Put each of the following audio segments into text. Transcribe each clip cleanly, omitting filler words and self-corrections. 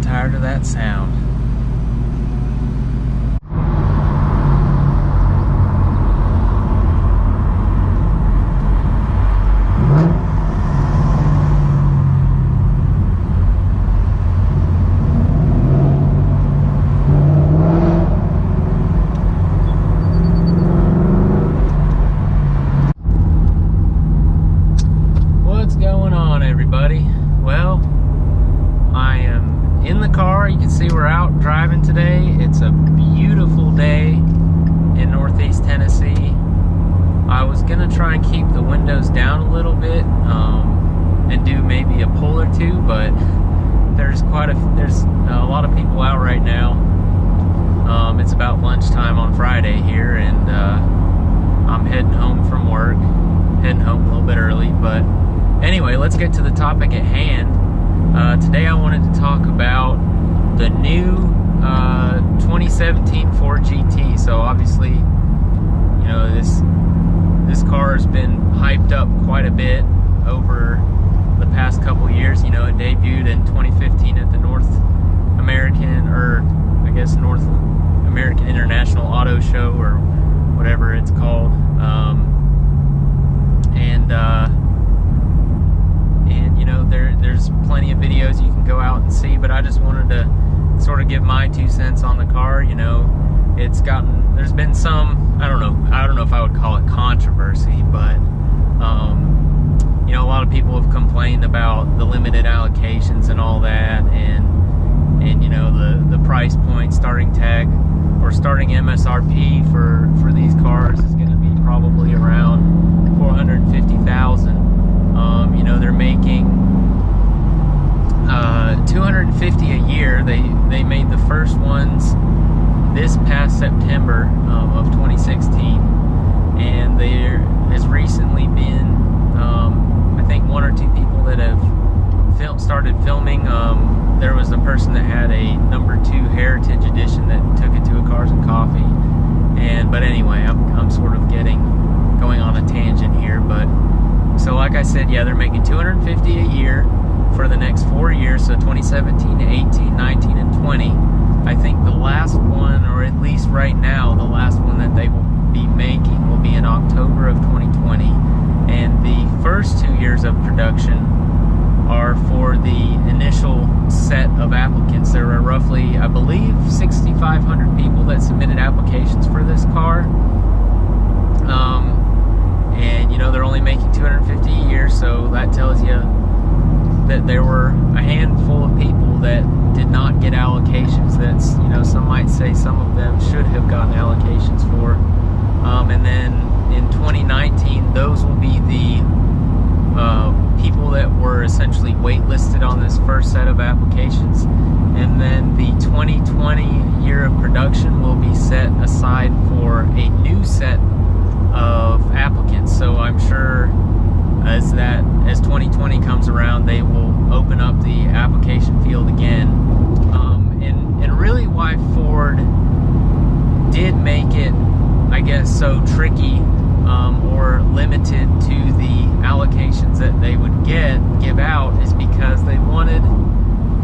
getting tired of that sound. What's going on, everybody? Well, I am in the car. You can see we're out driving today. It's a beautiful day in Northeast Tennessee. I was gonna try and keep the windows down a little bit and do maybe a pull or two, but there's a lot of people out right now. It's about lunchtime on Friday here, and I'm heading home from work, heading home a little bit early. But anyway, let's get to the topic at hand. Today I wanted to talk about the new 2017 Ford GT. So obviously, you know, this car has been hyped up quite a bit over the past couple years. You know, it debuted in 2015 at the North American International Auto Show, or whatever it's called. And you know, there's plenty of videos you can go out and see, but I just wanted to sort of give my 2 cents on the car. You know, there's been some, I don't know if I would call it controversy, but you know, a lot of people have complained about the limited allocations and all that, and you know, the price point, starting tag or starting MSRP for these cars is going to be probably around $450,000. You know, they're making $250 a year. They made the first ones this past September of 2016, and there has recently been I think 1 or 2 people that have started filming. There was a person that had a #2 Heritage Edition that took it to a Cars and Coffee, but anyway, I'm sort of going on a tangent here. But so like I said, yeah, they're making $250 a year for the next 4 years, so 2017, 18, 19, and 20. I think the last one, or at least right now, the last one that they will be making will be in October of 2020. And the first 2 years of production are for the initial set of applicants. There are roughly, I believe, 6,500 people that submitted applications for this car. And you know, they're only making $250 a year, so that tells you that there were a handful of people that did not get allocations. That's, you know, some might say some of them should have gotten allocations for. And then in 2019, those will be the people that were essentially waitlisted on this first set of applications. And then the 2020 year of production will be set aside for a new set of applicants. So I'm sure as 2020 comes around, they will open up the application field again. And really why Ford did make it, I guess, so tricky or limited to the allocations that they would give out is because they wanted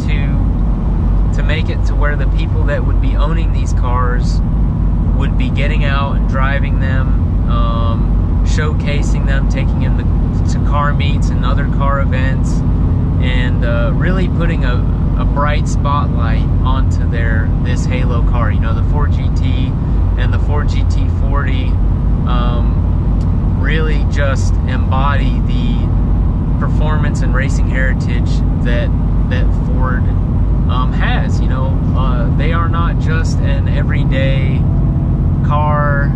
to make it to where the people that would be owning these cars would be getting out and driving them, showcasing them, taking them to car meets and other car events, and really putting a bright spotlight onto this halo car. You know, the Ford GT and the Ford GT40 really just embody the performance and racing heritage that Ford has. You know, they are not just an everyday car,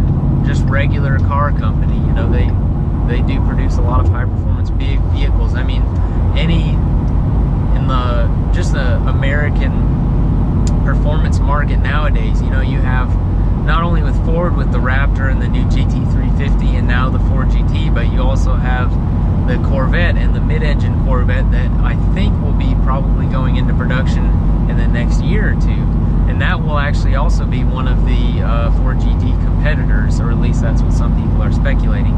just regular car company. You know, they do produce a lot of high performance vehicles. I mean, just the American performance market nowadays, you know, you have not only with Ford with the Raptor and the new GT350 and now the Ford GT, but you also have the Corvette and the mid-engine Corvette that I think will be probably going into production in the next year or two. And that will actually also be one of the Ford GT competitors, or at least that's what some people are speculating.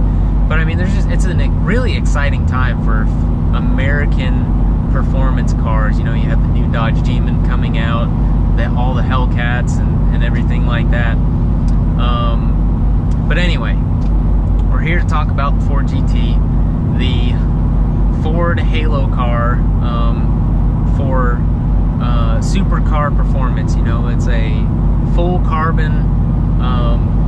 But I mean, it's a really exciting time for American performance cars. You know, you have the new Dodge Demon coming out, all the Hellcats and everything like that. But anyway, we're here to talk about the Ford GT, the Ford Halo car for supercar performance. You know, it's a full carbon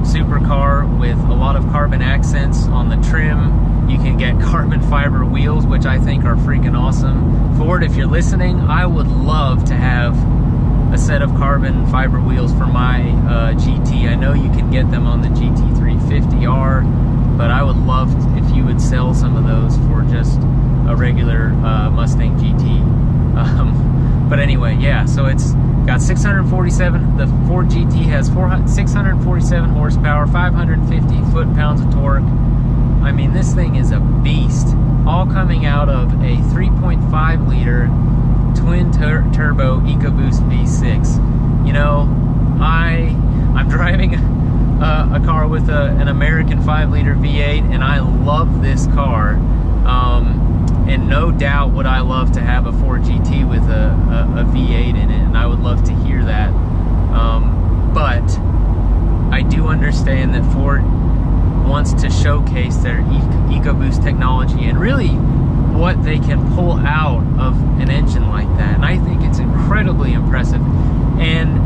supercar with a lot of carbon accents on the trim. You can get carbon fiber wheels, which I think are freaking awesome. Ford, if you're listening, I would love to have a set of carbon fiber wheels for my GT. I know you can get them on the GT350R, but I would love if you would sell some of those for just a regular Mustang GT. But anyway, yeah, so it's got 647, the Ford GT has 647 horsepower, 550 foot-pounds of torque. I mean, this thing is a beast, all coming out of a 3.5 liter twin turbo EcoBoost V6. You know, I'm driving a car with an American 5 liter V8, and I love this car. And no doubt would I love to have a Ford GT with a V8 in it, and I would love to hear that. But I do understand that Ford wants to showcase their EcoBoost technology and really what they can pull out of an engine like that, and I think it's incredibly impressive. And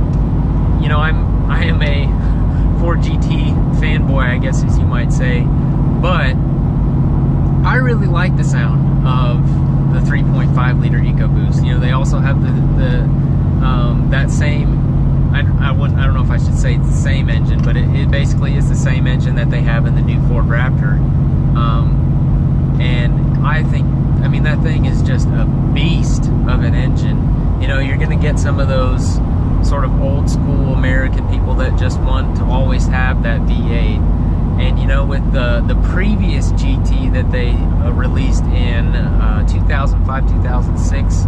you know, I am a Ford GT fanboy, I guess, as you might say, but I really like the sound of the 3.5 liter EcoBoost. You know, they also have that same, I don't know if I should say it's the same engine, but it basically is the same engine that they have in the new Ford Raptor. And I mean, that thing is just a beast of an engine. You know, you're going to get some of those sort of old school American people that just want to always have that V8. And you know, with the previous GT that they released in 2005, 2006,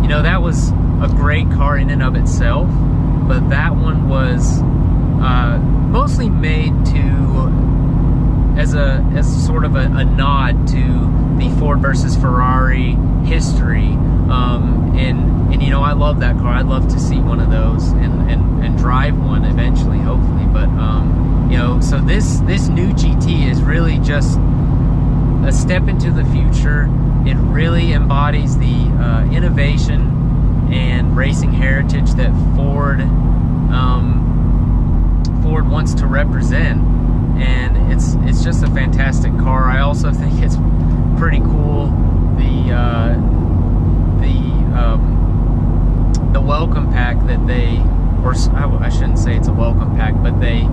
you know, that was a great car in and of itself, but that one was mostly made as sort of a nod to the Ford versus Ferrari history. And you know, I love that car. I'd love to see one of those and drive one eventually, hopefully. But you know, so this new GT is really just a step into the future. It really embodies the innovation and racing heritage that Ford wants to represent, and it's just a fantastic car. I also think it's pretty cool the welcome pack that they, or I shouldn't say it's a welcome pack, but they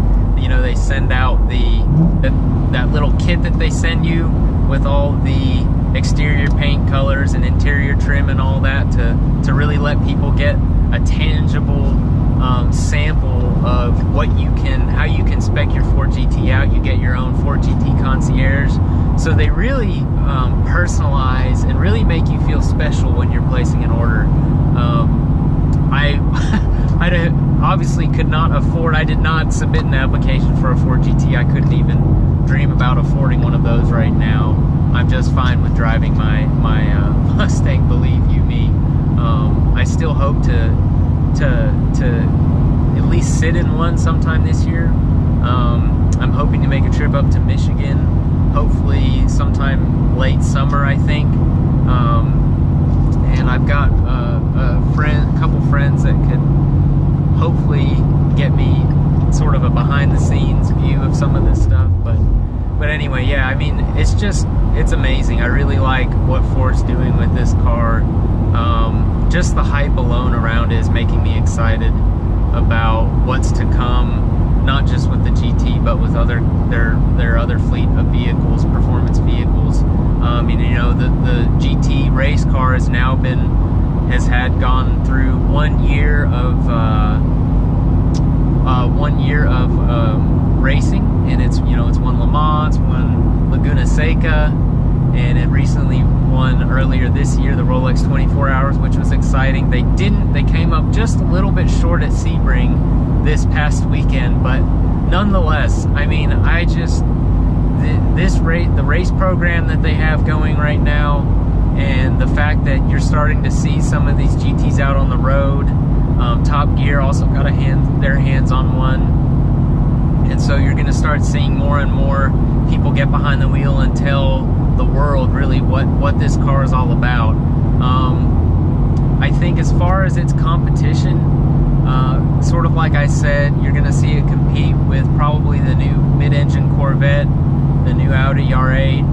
send out that little kit that they send you with all the exterior paint colors and interior trim and all that to really let people get a tangible sample of how you can spec your Ford GT out. You get your own Ford GT concierge, so they really personalize and really make you feel special when you're placing an order. I obviously could not afford, I did not submit an application for a Ford GT. I couldn't even dream about affording one of those right now. I'm just fine with driving my Mustang, believe you me. I still hope to at least sit in one sometime this year. I'm hoping to make a trip up to Michigan, hopefully sometime late summer, I think. And I've got a couple friends that could hopefully get me sort of a behind-the-scenes view of some of this stuff. But anyway, yeah, I mean, it's amazing. I really like what Ford's doing with this car. Just the hype alone around it is making me excited about what's to come, not just with the GT, but with their other fleet of vehicles, performance vehicles. And you know, the GT race car has now gone through 1 year of racing, and it's won Le Mans, won Laguna Seca, and it recently won earlier this year the Rolex 24 Hours, which was exciting. They came up just a little bit short at Sebring this past weekend, but nonetheless, I mean, the race program that they have going right now, and the fact fact that you're starting to see some of these GTs out on the road. Top Gear also got their hands on one, and so you're going to start seeing more and more people get behind the wheel and tell the world really what this car is all about. I think as far as its competition, sort of like I said, you're going to see it compete with probably the new mid-engine Corvette, the new Audi R8,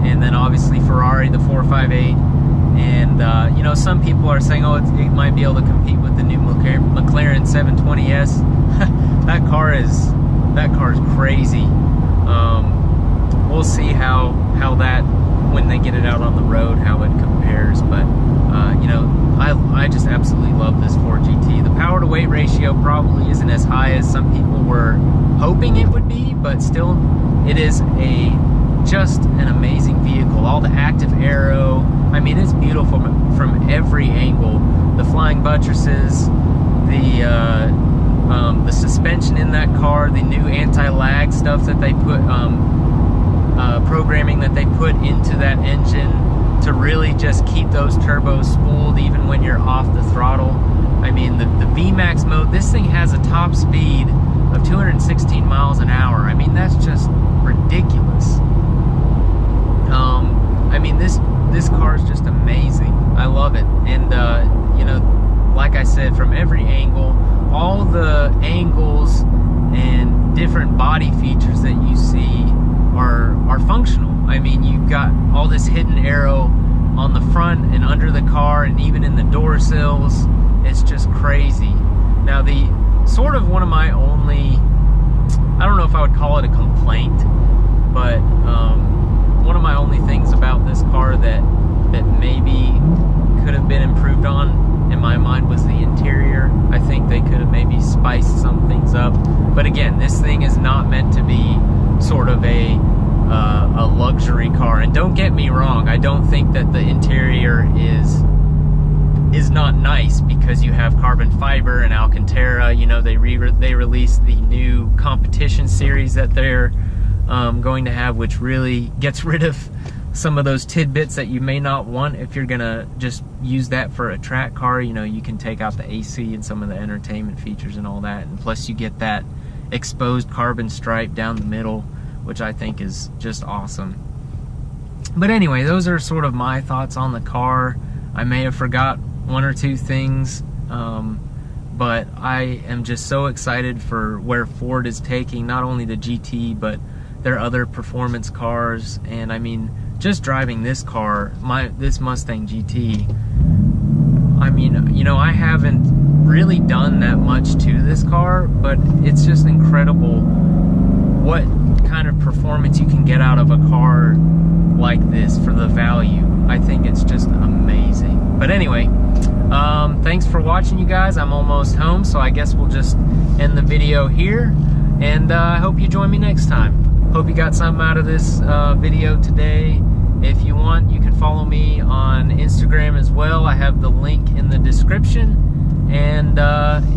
and then obviously Ferrari, the 458. And you know, some people are saying, oh, it might be able to compete with the new McLaren 720S. that car is crazy. We'll see how that, when they get it out on the road, how it compares. But you know, I just absolutely love this Ford GT. The power to weight ratio probably isn't as high as some people were hoping it would be, but still, it is just an amazing vehicle. All the active aero, I mean, it's beautiful from every angle. The flying buttresses, the suspension in that car, the new anti-lag stuff that they put, programming that they put into that engine to really just keep those turbos spooled even when you're off the throttle. I mean, the VMAX mode, this thing has a top speed of 216 miles an hour. I mean, that's just ridiculous. I mean, this car is just amazing. I love it. And you know, like I said, from every angle, all the angles and different body features that you see are functional. I mean, you've got all this hidden aero on the front and under the car, and even in the door sills. It's just crazy. Now, the sort of one of my only, I don't know if I would call it a complaint, but one of my only things about this car that maybe could have been improved on, in my mind, was the interior. I think they could have maybe spiced some things up. But again, this thing is not meant to be sort of a luxury car. And don't get me wrong, I don't think that the interior is not nice, because you have carbon fiber and Alcantara. You know, they released the new competition series that they're going to have, which really gets rid of some of those tidbits that you may not want if you're gonna just use that for a track car. You know, you can take out the AC and some of the entertainment features and all that, and plus you get that exposed carbon stripe down the middle, which I think is just awesome. But anyway, those are sort of my thoughts on the car. I may have forgot one or two things, but I am just so excited for where Ford is taking not only the GT, but their other performance cars. And I mean, just driving this car, this Mustang GT, I mean, you know, I haven't really done that much to this car, but it's just incredible what kind of performance you can get out of a car like this for the value. I think it's just amazing. But anyway, thanks for watching, you guys. I'm almost home, so I guess we'll just end the video here, and I hope you join me next time. Hope you got something out of this video today. If you want, you can follow me on Instagram as well. I have the link in the description. And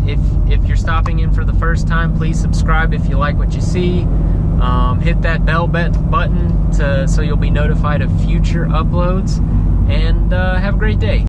if you're stopping in for the first time, please subscribe if you like what you see. Hit that bell button so you'll be notified of future uploads. And have a great day.